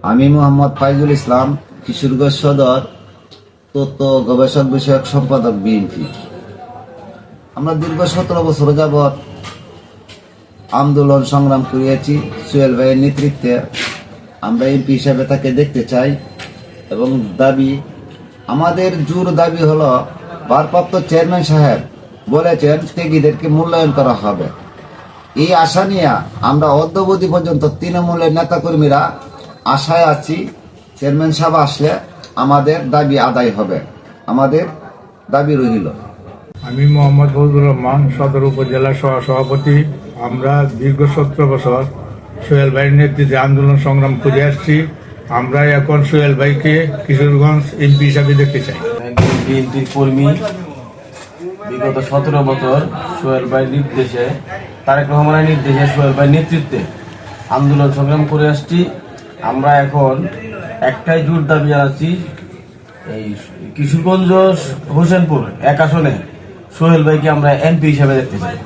আমি মোহাম্মদ ফাইজুল ইসলাম, কিশোরগঞ্জ সদর তথ্য গবেষক বিষয়ক সম্পাদক, বিএনপি। আমরা দীর্ঘ 17 বছর যাবৎ আন্দোলন সংগ্রাম করিয়েছি সোহেল ভাইয়ের নেতৃত্বে। আমরা এমপি হিসাবে তাকে দেখতে চাই এবং আমাদের জোর দাবি হলো, ভারপ্রাপ্ত চেয়ারম্যান সাহেব বলেছেন ত্যাগীদেরকে মূল্যায়ন করা হবে। এই আশা নিয়ে আমরা অদ্যাবধি পর্যন্ত তৃণমূলের নেতাকর্মীরা আশায় আছি, চেয়ারম্যান সাহেব আসলে আমাদের দাবি আদায় হবে। আমাদের দাবি রইল। আমি মোহাম্মদ ফজলুর রহমান, সদর উপজেলা সভাপতি। আমরা দীর্ঘ 17 বছর সোহেল ভাইয়ের নেতৃত্বে আন্দোলন সংগ্রাম করে আসছি। আমরা এখন সোহেল ভাইকে কিশোরগঞ্জ এমপি হিসাবে দেখতে চাই। বিএনপির কর্মী, বিগত 17 বছর সোহেল ভাইয়ের নির্দেশে, তারেক রহমানের নির্দেশে, সোহেল ভাইয়ের নেতৃত্বে আন্দোলন সংগ্রাম করে আসছি। আমরা এখন একটাই জোর দাবি জানাচ্ছি, এই কিশোরগঞ্জ হোসেনপুর এক আসনে সোহেল ভাইকে আমরা এমপি হিসাবে দেখতে চাই।